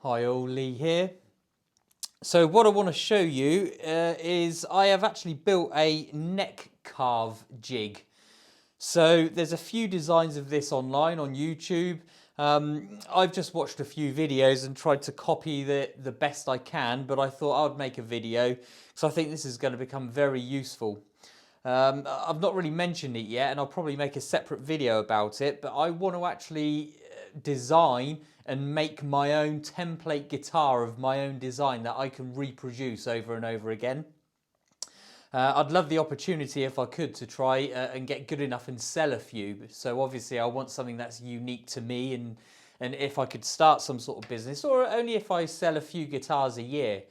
Hi all, Lee here. So what I want to show you is I have actually built a neck carve jig. So there's a few designs of this online on YouTube. I've just watched a few videos and tried to copy the best I can, but I thought I'd make a video because I think this is going to become very useful. I've not really mentioned it yet, and I'll probably make a separate video about it, but I want to actually design and make my own template guitar of my own design that I can reproduce over and over again. I'd love the opportunity if I could to try and get good enough and sell a few. So obviously I want something that's unique to me, and if I could start some sort of business, or only if I sell a few guitars a year,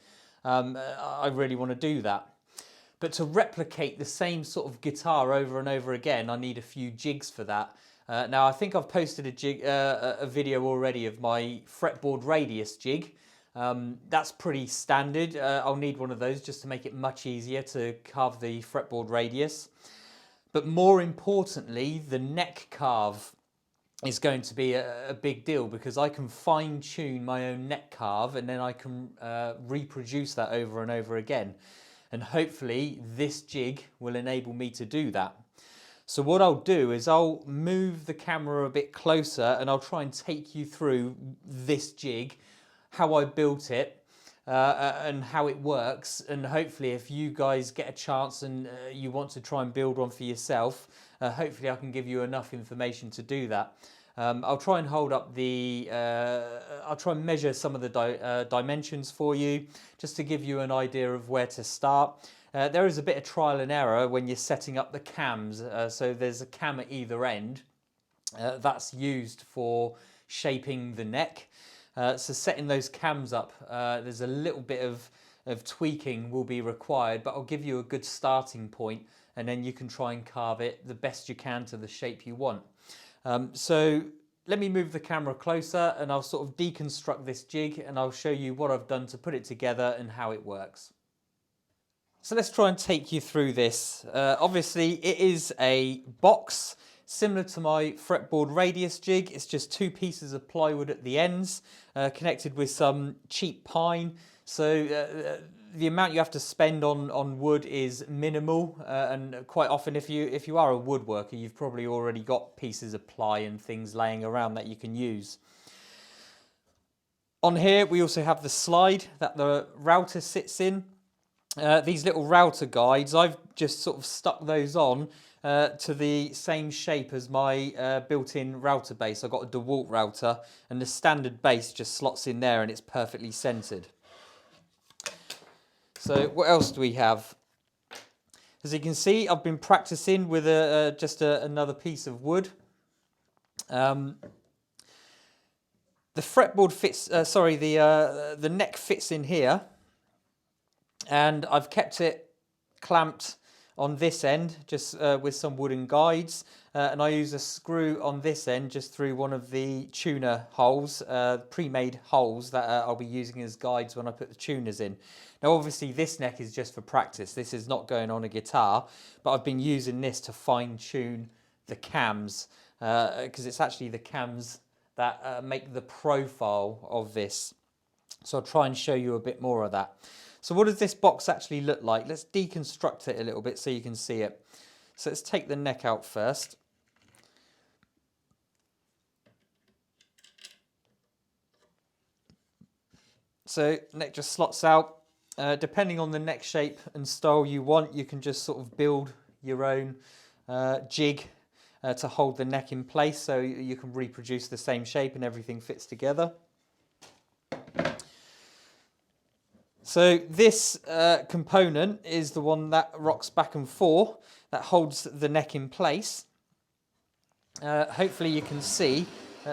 I really want to do that. But to replicate the same sort of guitar over and over again, I need a few jigs for that. Now I think I've posted a video already of my fretboard radius jig. That's pretty standard. I'll need one of those just to make it much easier to carve the fretboard radius. But more importantly, the neck carve is going to be a big deal because I can fine tune my own neck carve, and then I can reproduce that over and over again. And hopefully this jig will enable me to do that. So what I'll do is I'll move the camera a bit closer and I'll try and take you through this jig, how I built it, and how it works. And hopefully if you guys get a chance and you want to try and build one for yourself, hopefully I can give you enough information to do that. I'll try and hold up the, I'll try and measure some of the dimensions for you, just to give you an idea of where to start. There is a bit of trial and error when you're setting up the cams. So there's a cam at either end that's used for shaping the neck. So setting those cams up, there's a little bit of tweaking will be required, but I'll give you a good starting point, and then you can try and carve it the best you can to the shape you want. So let me move the camera closer and I'll sort of deconstruct this jig, and I'll show you what I've done to put it together and how it works. So let's try and take you through this. Obviously it is a box similar to my fretboard radius jig. It's just two pieces of plywood at the ends, connected with some cheap pine. So the amount you have to spend on wood is minimal, and quite often if you are a woodworker, you've probably already got pieces of ply and things laying around that you can use. On here we also have the slide that the router sits in. These little router guides, I've just sort of stuck those on to the same shape as my built-in router base. I've got a DeWalt router, and the standard base just slots in there and it's perfectly centered. So what else do we have? As you can see, I've been practicing with just another piece of wood. The fretboard fits, the neck fits in here, and I've kept it clamped on this end just with some wooden guides, and I use a screw on this end just through one of the tuner holes, pre-made holes that I'll be using as guides when I put the tuners in. Now obviously this neck is just for practice, this is not going on a guitar, but I've been using this to fine tune the cams, because it's actually the cams that make the profile of this. So I'll try and show you a bit more of that. So what does this box actually look like? Let's deconstruct it a little bit so you can see it. So let's take the neck out first. So neck just slots out. Depending on the neck shape and style you want, you can just sort of build your own jig to hold the neck in place, so you can reproduce the same shape and everything fits together. So this component is the one that rocks back and forth, that holds the neck in place. Hopefully you can see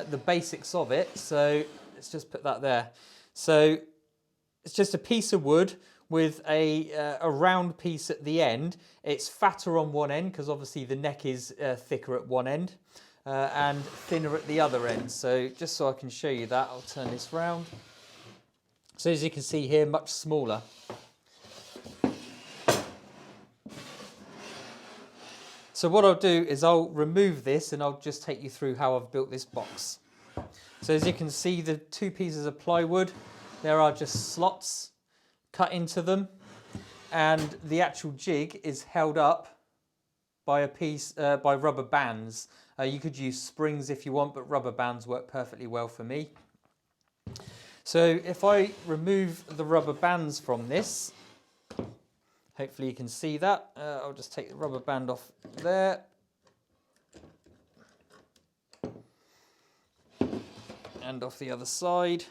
the basics of it, so let's just put that there. So it's just a piece of wood with a round piece at the end. It's fatter on one end because obviously the neck is thicker at one end, and thinner at the other end. So just so I can show you that, I'll turn this round. So as you can see here, much smaller. So what I'll do is I'll remove this and I'll just take you through how I've built this box. So as you can see, the two pieces of plywood, there are just slots cut into them, and the actual jig is held up by by rubber bands. You could use springs if you want, but rubber bands work perfectly well for me. So if I remove the rubber bands from this, hopefully you can see that. I'll just take the rubber band off there. And off the other side.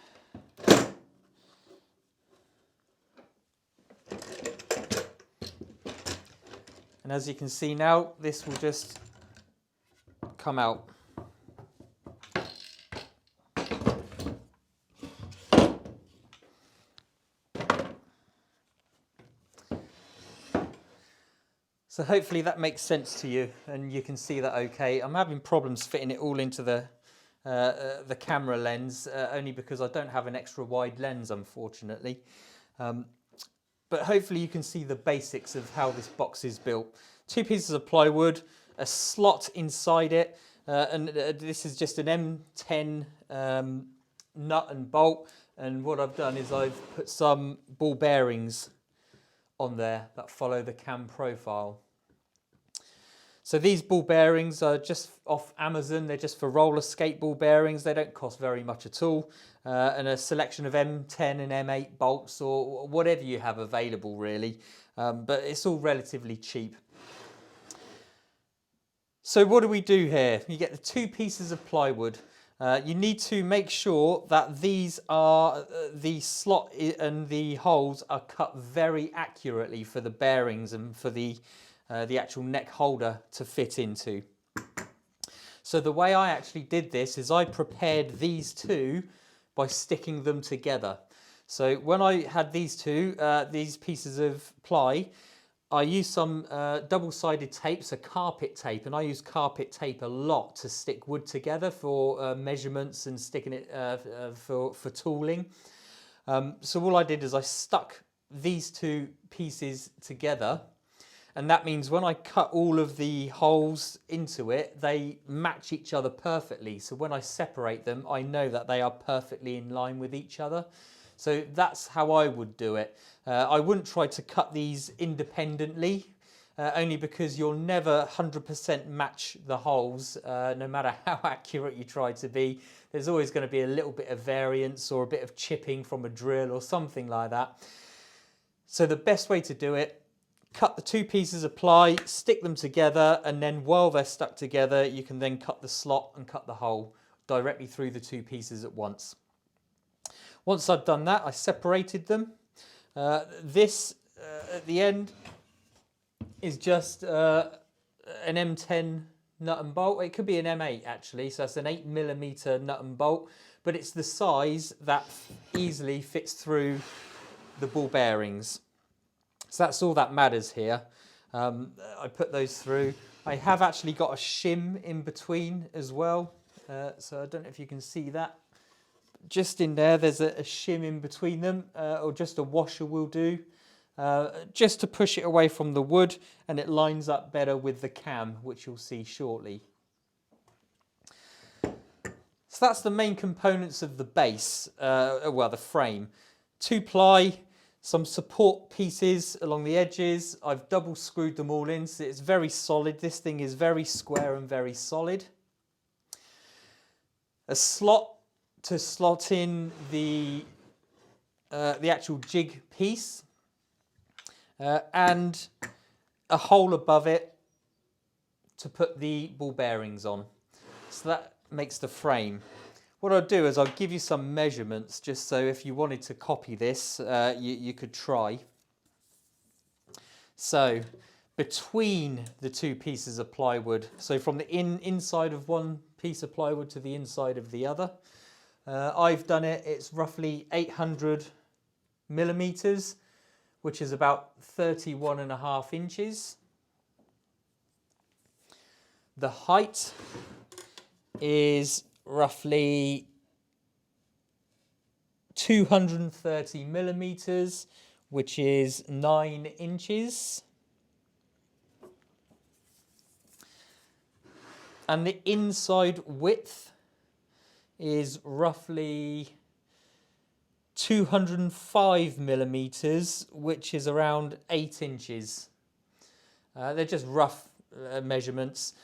And as you can see now, this will just come out. So hopefully that makes sense to you and you can see that okay. I'm having problems fitting it all into the camera lens, only because I don't have an extra wide lens, unfortunately. But hopefully you can see the basics of how this box is built. Two pieces of plywood, a slot inside it, and this is just an M10 nut and bolt. And what I've done is I've put some ball bearings on there that follow the cam profile. So these ball bearings are just off Amazon. They're just for roller skate ball bearings. They don't cost very much at all. And a selection of M10 and M8 bolts or whatever you have available really. But it's all relatively cheap. So what do we do here? You get the two pieces of plywood. You need to make sure that these are, the slot and the holes are cut very accurately for the bearings and for the actual neck holder to fit into. So the way I actually did this is I prepared these two by sticking them together. So when I had these pieces of ply, I used some double-sided tape, so carpet tape, and I use carpet tape a lot to stick wood together for measurements and sticking it for tooling. So all I did is I stuck these two pieces together, and that means when I cut all of the holes into it, they match each other perfectly. So when I separate them, I know that they are perfectly in line with each other. So that's how I would do it. I wouldn't try to cut these independently, only because you'll never 100% match the holes, no matter how accurate you try to be. There's always going to be a little bit of variance or a bit of chipping from a drill or something like that. So the best way to do it, cut the two pieces of ply, stick them together, and then while they're stuck together, you can then cut the slot and cut the hole directly through the two pieces at once. Once I've done that, I separated them. This, at the end, is just an M10 nut and bolt. It could be an M8 actually, so it's an 8mm nut and bolt, but it's the size that easily fits through the ball bearings. So that's all that matters here. I put those through. I have actually got a shim in between as well, so I don't know if you can see that. Just in there, there's a shim in between them, or just a washer will do, just to push it away from the wood, and it lines up better with the cam, which you'll see shortly. So that's the main components of the base, well, the frame. 2 ply, some support pieces along the edges. I've double screwed them all in, so it's very solid. This thing is very square and very solid. A slot to slot in the actual jig piece, and a hole above it to put the ball bearings on. So that makes the frame. What I'll do is I'll give you some measurements, just so if you wanted to copy this, you could try. So between the two pieces of plywood, so from the inside of one piece of plywood to the inside of the other, I've done it, it's roughly 800mm, which is about 31.5 inches. The height is roughly 230mm, which is 9 inches. And the inside width is roughly 205 millimeters, which is around 8 inches. They're just rough measurements.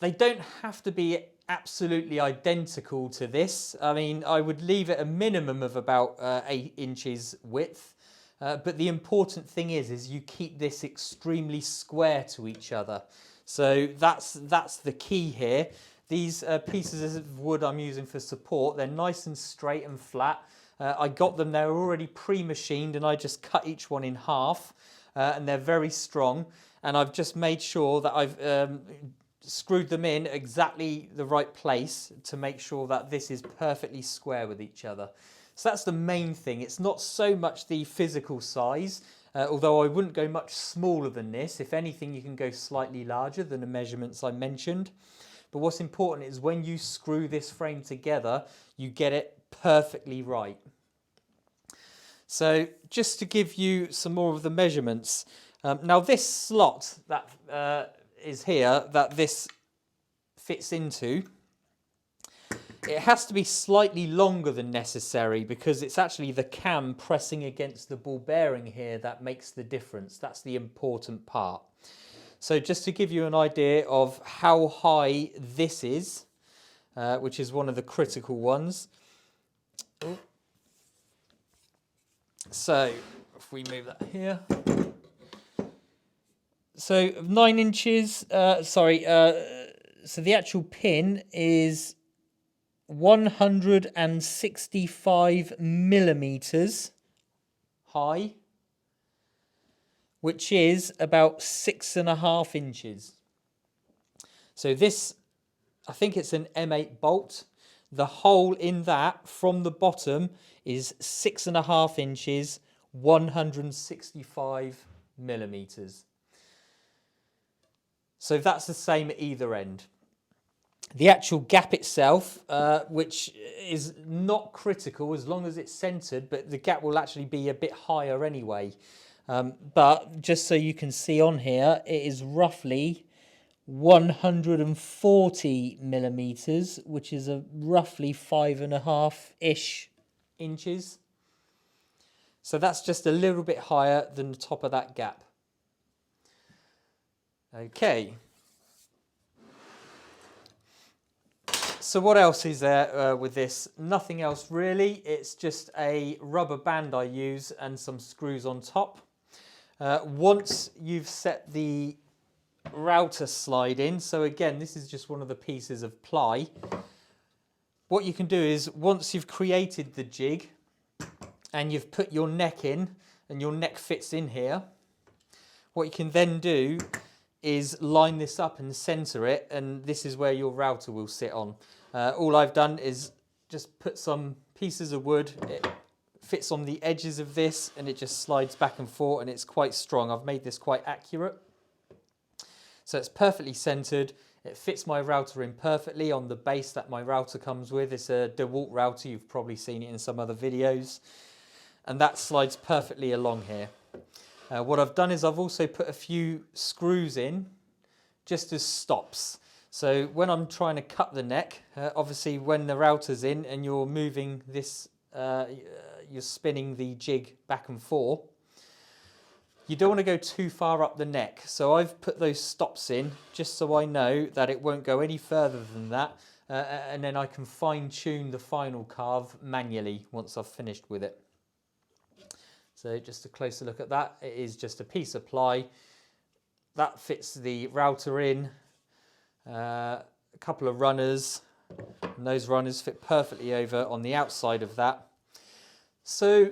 They don't have to be absolutely identical to this. I mean, I would leave it a minimum of about 8 inches width. But the important thing is you keep this extremely square to each other. So that's the key here. These pieces of wood I'm using for support, they're nice and straight and flat. I got them, they're already pre-machined, and I just cut each one in half. And they're very strong. And I've just made sure that I've screwed them in exactly the right place to make sure that this is perfectly square with each other. So that's the main thing. It's not so much the physical size, although I wouldn't go much smaller than this. If anything, you can go slightly larger than the measurements I mentioned. But what's important is when you screw this frame together, you get it perfectly right. So just to give you some more of the measurements. Now this slot that is here, that this fits into, it has to be slightly longer than necessary because it's actually the cam pressing against the ball bearing here that makes the difference. That's the important part. So just to give you an idea of how high this is, which is one of the critical ones. So if we move that here. So 9 inches, so the actual pin is 165 millimeters high, which is about 6.5 inches. So this, I think it's an M8 bolt. The hole in that from the bottom is 6.5 inches, 165 millimeters. So that's the same at either end. The actual gap itself, which is not critical as long as it's centered, but the gap will actually be a bit higher anyway. But just so you can see on here, it is roughly 140 millimeters, which is a roughly 5.5-ish inches. So that's just a little bit higher than the top of that gap. Okay. So what else is there with this? Nothing else really. It's just a rubber band I use and some screws on top. Once you've set the router slide in, so again, this is just one of the pieces of ply. What you can do is once you've created the jig and you've put your neck in and your neck fits in here, what you can then do is line this up and center it, and this is where your router will sit on. All I've done is just put some pieces of wood. It fits on the edges of this and it just slides back and forth, and it's quite strong. I've made this quite accurate. So it's perfectly centered. It fits my router in perfectly on the base that my router comes with. It's a DeWalt router. You've probably seen it in some other videos. And that slides perfectly along here. What I've done is I've also put a few screws in just as stops. So when I'm trying to cut the neck, obviously when the router's in and you're moving this, you're spinning the jig back and forth, you don't want to go too far up the neck. So I've put those stops in just so I know that it won't go any further than that. And then I can fine tune the final carve manually once I've finished with it. So just a closer look at that. It is just a piece of ply that fits the router in, a couple of runners, and those runners fit perfectly over on the outside of that. So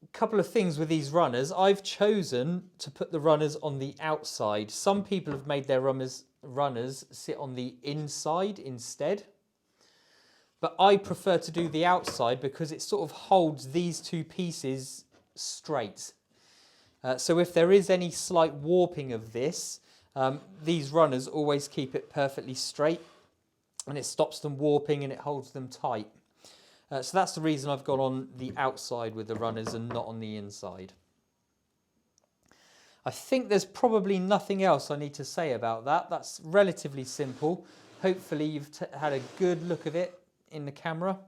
a couple of things with these runners. I've chosen to put the runners on the outside. Some people have made their runners sit on the inside instead. But I prefer to do the outside because it sort of holds these two pieces straight. So if there is any slight warping of this, these runners always keep it perfectly straight, and it stops them warping and it holds them tight. So that's the reason I've gone on the outside with the runners and not on the inside. I think there's probably nothing else I need to say about that. That's relatively simple. Hopefully you've had a good look at it in the camera.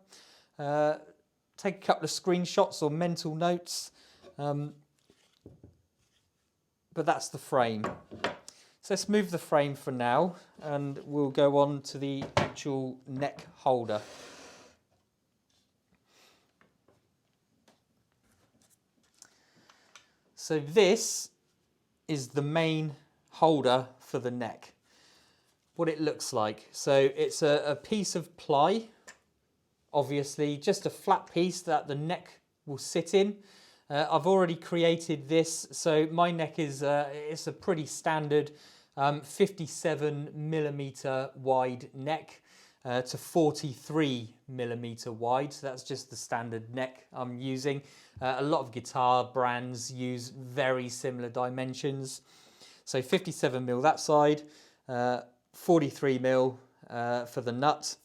Take a couple of screenshots or mental notes. But that's the frame. So let's move the frame for now and we'll go on to the actual neck holder. So this is the main holder for the neck. What it looks like. So it's a piece of ply, obviously just a flat piece that the neck will sit in. I've already created this, so my neck is it's a pretty standard 57mm wide neck to 43mm wide, so that's just the standard neck I'm using. A lot of guitar brands use very similar dimensions. So 57mm that side, 43mm for the nut.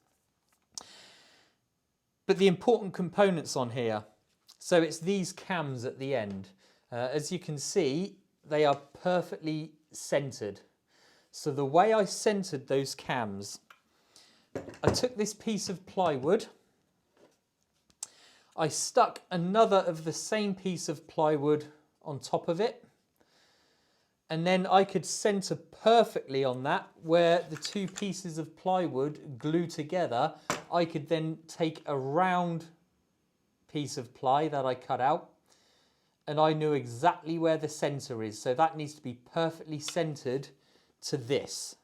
But the important components on here, so it's these cams at the end. As you can see, they are perfectly centered. So the way I centered those cams, I took this piece of plywood, I stuck another of the same piece of plywood on top of it, and then I could center perfectly on that where the two pieces of plywood glue together. I could then take a round piece of ply that I cut out, and I knew exactly where the center is. So that needs to be perfectly centered to this.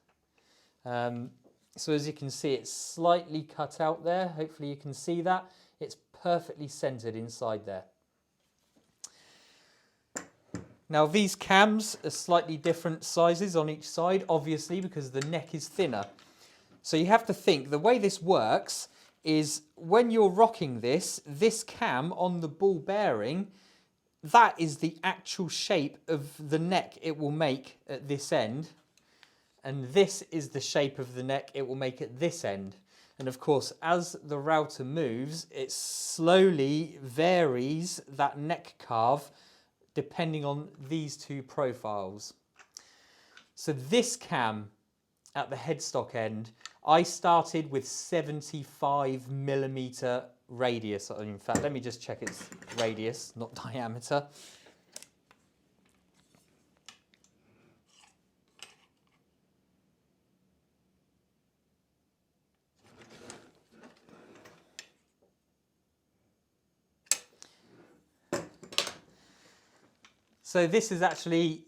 So as you can see, it's slightly cut out there. Hopefully you can see that. It's perfectly centered inside there. Now these cams are slightly different sizes on each side, obviously because the neck is thinner. So you have to think, the way this works is when you're rocking this cam on the ball bearing, that is the actual shape of the neck it will make at this end. And this is the shape of the neck it will make at this end. And of course, as the router moves, it slowly varies that neck carve depending on these two profiles. So this cam at the headstock end, I started with 75mm radius. In fact, let me just check its radius, not diameter. So this is actually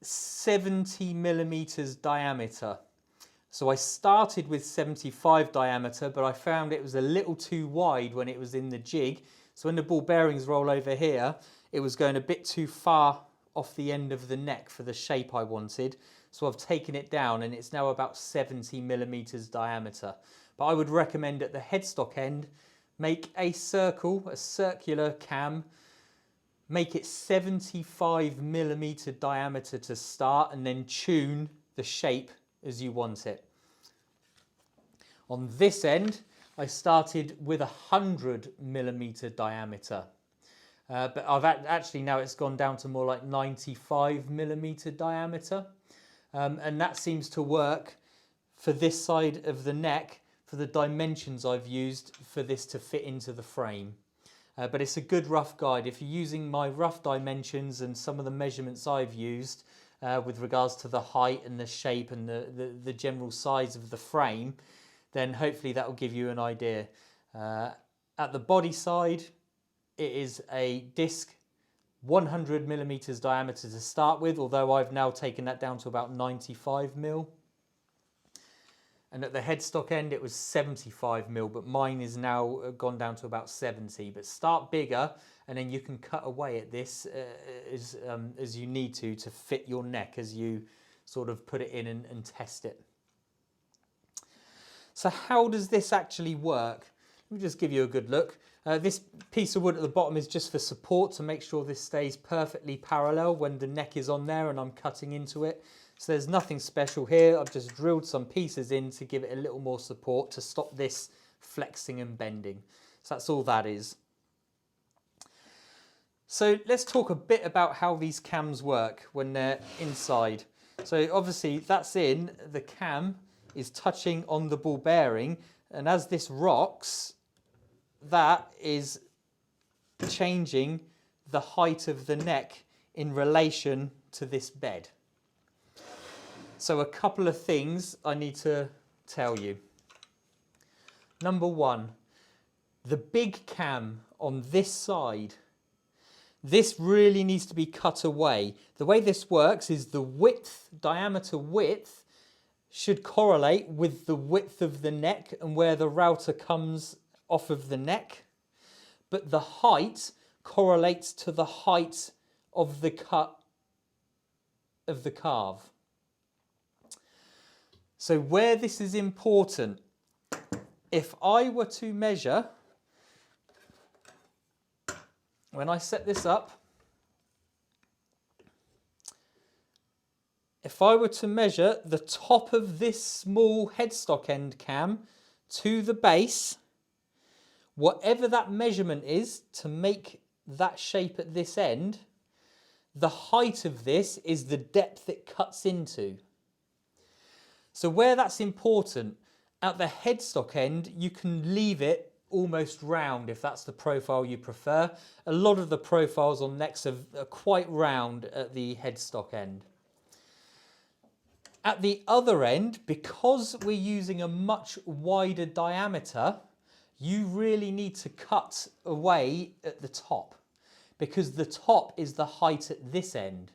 70mm diameter. So I started with 75 diameter, but I found it was a little too wide when it was in the jig. So when the ball bearings roll over here, it was going a bit too far off the end of the neck for the shape I wanted. So I've taken it down and it's now about 70mm diameter. But I would recommend at the headstock end, make a circle, a circular cam, make it 75mm diameter to start and then tune the shape as you want it. On this end, I started with 100mm diameter. But I've actually now it's gone down to more like 95mm diameter. And that seems to work for this side of the neck for the dimensions I've used for this to fit into the frame. But it's a good rough guide. If you're using my rough dimensions and some of the measurements I've used with regards to the height and the shape and the general size of the frame, then hopefully that will give you an idea. At the body side, it is a disc 100mm diameter to start with, although I've now taken that down to about 95mm. And at the headstock end, it was 75mm, but mine is now gone down to about 70. But start bigger, and then you can cut away at this as you need to fit your neck as you sort of put it in and test it. So how does this actually work? Let me just give you a good look. This piece of wood at the bottom is just for support to make sure this stays perfectly parallel when the neck is on there and I'm cutting into it. So there's nothing special here. I've just drilled some pieces in to give it a little more support to stop this flexing and bending. So that's all that is. So let's talk a bit about how these cams work when they're inside. So obviously that's in, the cam is touching on the ball bearing, And as this rocks, that is changing the height of the neck in relation to this bed. So a couple of things I need to tell you. Number one, the big cam on this side, this really needs to be cut away. The way this works is the width, diameter width, should correlate with the width of the neck and where the router comes off of the neck. But the height correlates to the height of the cut of the carve. So where this is important, if I were to measure, when I set this up, if I were to measure the top of this small headstock end cam to the base, whatever that measurement is to make that shape at this end, the height of this is the depth it cuts into. So where that's important, at the headstock end, you can leave it almost round if that's the profile you prefer. A lot of the profiles on necks are quite round at the headstock end. At the other end, because we're using a much wider diameter, you really need to cut away at the top, because the top is the height at this end.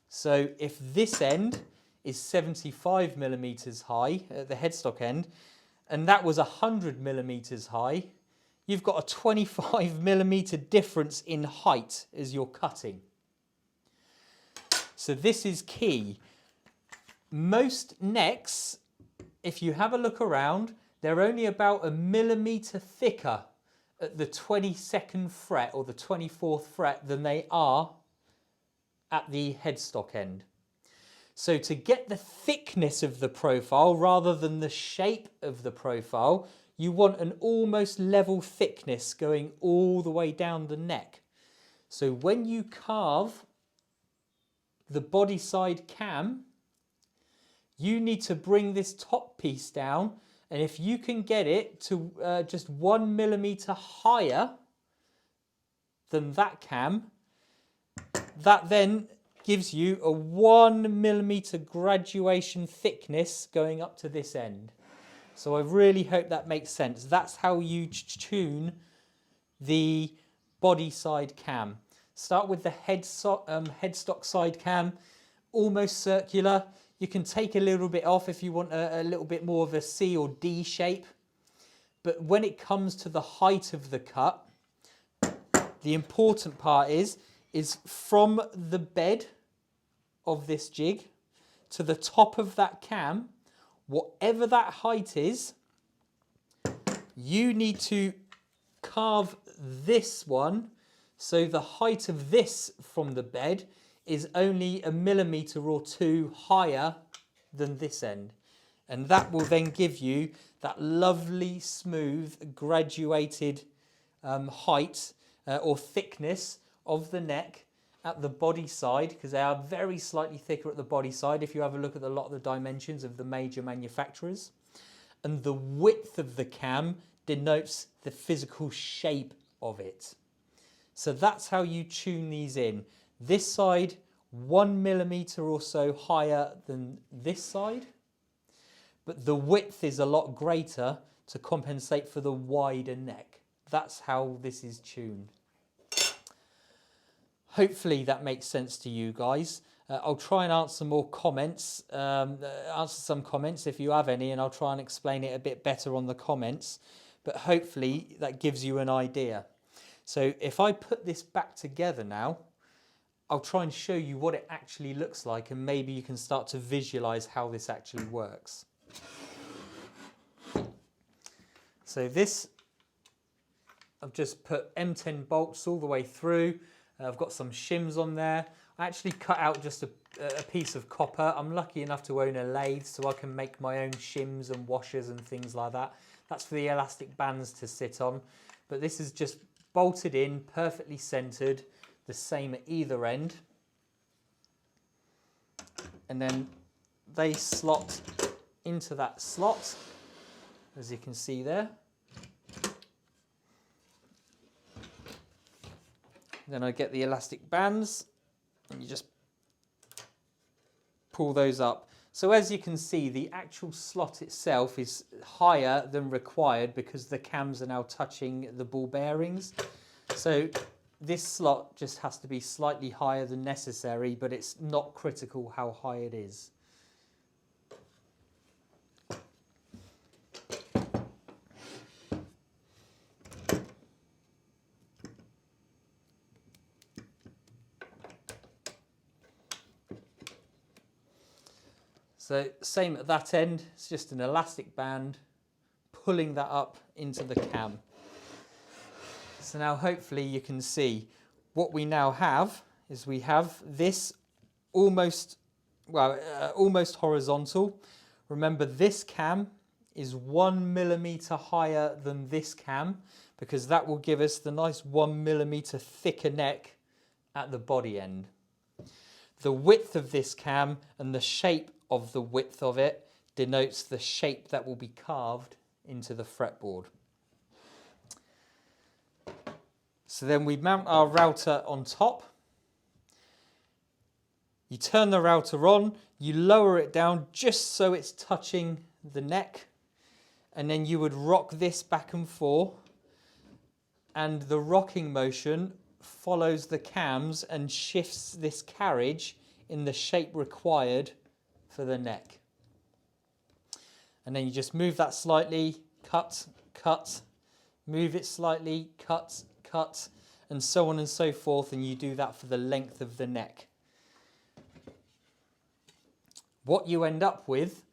So if this end is 75 millimeters high at the headstock end, and that was 100 millimeters high, you've got a 25 millimeter difference in height as you're cutting. So this is key. Most necks, if you have a look around, they're only about a millimeter thicker at the 22nd fret or the 24th fret than they are at the headstock end. So to get the thickness of the profile rather than the shape of the profile, you want an almost level thickness going all the way down the neck. So when you carve the body side cam, you need to bring this top piece down, and if you can get it to just 1 millimeter higher than that cam, that then gives you a 1 millimeter graduation thickness going up to this end. So I really hope that makes sense. That's how you tune the body side cam. Start with the headstock side cam, almost circular. You can take a little bit off if you want a little bit more of a C or D shape. But when it comes to the height of the cut, the important part is from the bed of this jig to the top of that cam, whatever that height is, you need to carve this one so the height of this from the bed is only a millimeter or two higher than this end. And that will then give you that lovely, smooth, graduated height or thickness of the neck at the body side, because they are very slightly thicker at the body side if you have a look at a lot of the dimensions of the major manufacturers. And the width of the cam denotes the physical shape of it. So that's how you tune these in. This side, 1 millimeter or so higher than this side, but the width is a lot greater to compensate for the wider neck. That's how this is tuned. Hopefully that makes sense to you guys. I'll try and answer more comments, answer some comments if you have any, and I'll try and explain it a bit better on the comments. But hopefully that gives you an idea. So if I put this back together now, I'll try and show you what it actually looks like, and maybe you can start to visualize how this actually works. So this, I've just put M10 bolts all the way through. I've got some shims on there. I actually cut out just a piece of copper. I'm lucky enough to own a lathe, so I can make my own shims and washers and things like that. That's for the elastic bands to sit on. But this is just bolted in, perfectly centered, the same at either end. And then they slot into that slot. as you can see there. Then I get the elastic bands and you just pull those up. So as you can see, the actual slot itself is higher than required because the cams are now touching the ball bearings. So this slot just has to be slightly higher than necessary, but it's not critical how high it is. So same at that end, it's just an elastic band pulling that up into the cam. So now hopefully you can see what we now have is we have this almost horizontal. Remember, this cam is 1 millimeter higher than this cam because that will give us the nice 1 millimeter thicker neck at the body end. The width of this cam and the shape of the width of it denotes the shape that will be carved into the fretboard. So then we mount our router on top. You turn the router on, you lower it down just so it's touching the neck, and then you would rock this back and forth, and the rocking motion follows the cams and shifts this carriage in the shape required for the neck. And then you just move that slightly, cut, cut, move it slightly, cut, cut, and so on and so forth, and you do that for the length of the neck. What you end up with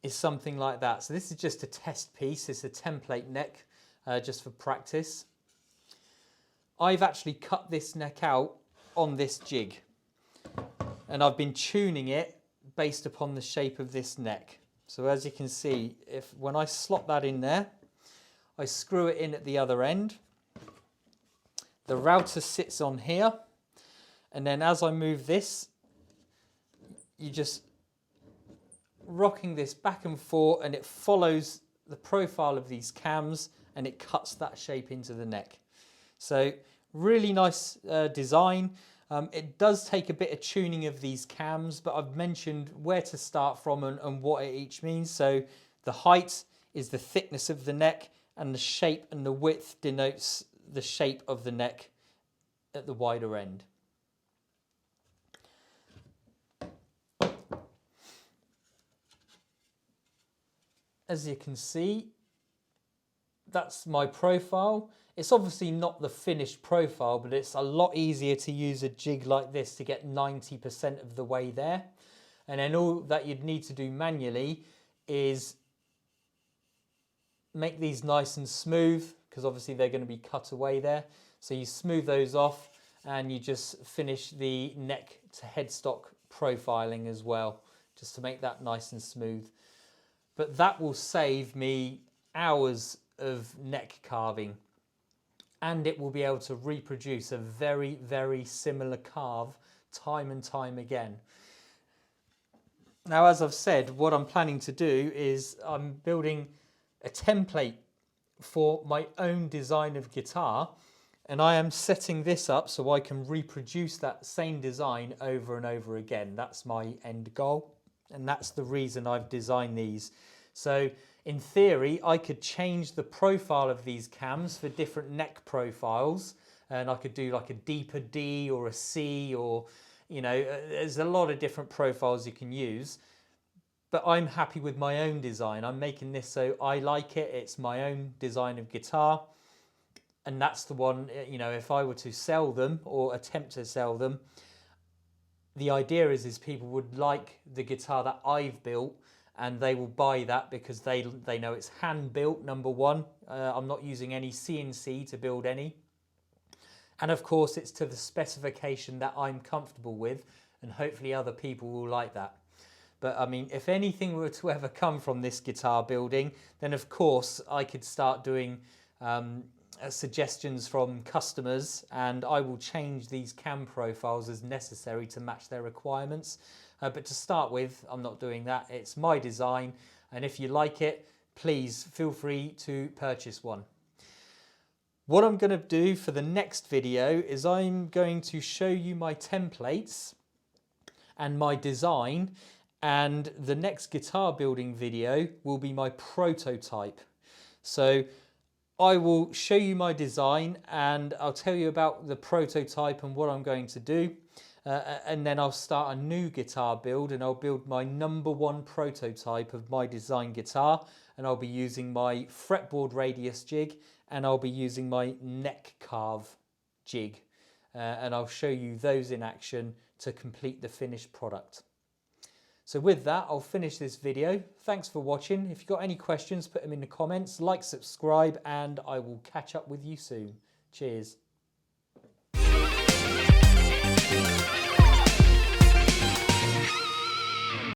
is something like that. So this is just a test piece, it's a template neck, just for practice. I've actually cut this neck out on this jig, and I've been tuning it based upon the shape of this neck. So as you can see, when I slot that in there, I screw it in at the other end. The router sits on here, and then as I move this, you just rocking this back and forth, and it follows the profile of these cams and it cuts that shape into the neck. So really nice design. It does take a bit of tuning of these cams, but I've mentioned where to start from and what it each means. So the height is the thickness of the neck, and the shape and the width denotes the shape of the neck at the wider end. As you can see, that's my profile. It's obviously not the finished profile, but it's a lot easier to use a jig like this to get 90% of the way there. And then all that you'd need to do manually is make these nice and smooth, because obviously they're going to be cut away there. So you smooth those off and you just finish the neck to headstock profiling as well, just to make that nice and smooth. But that will save me hours of neck carving, and it will be able to reproduce a very, very similar carve time and time again. Now, as I've said, what I'm planning to do is I'm building a template for my own design of guitar, and I am setting this up so I can reproduce that same design over and over again. That's my end goal, and that's the reason I've designed these. So in theory, I could change the profile of these cams for different neck profiles, and I could do like a deeper D or a C, or, you know, there's a lot of different profiles you can use. But I'm happy with my own design. I'm making this so I like it. It's my own design of guitar. And that's the one, you know, if I were to sell them or attempt to sell them, the idea is people would like the guitar that I've built, and they will buy that because they know it's hand built, number one. I'm not using any CNC to build any. And of course, it's to the specification that I'm comfortable with, and hopefully other people will like that. But I mean, if anything were to ever come from this guitar building, then of course I could start doing suggestions from customers, and I will change these cam profiles as necessary to match their requirements. But to start with, I'm not doing that. It's my design, and if you like it, please feel free to purchase one. What I'm going to do for the next video is I'm going to show you my templates and my design, and the next guitar building video will be my prototype. So I will show you my design and I'll tell you about the prototype and what I'm going to do. And then I'll start a new guitar build and I'll build my #1 prototype of my design guitar, and I'll be using my fretboard radius jig and I'll be using my neck carve jig. And I'll show you those in action to complete the finished product. So with that, I'll finish this video. Thanks for watching. If you've got any questions, put them in the comments, like, subscribe, and I will catch up with you soon. Cheers.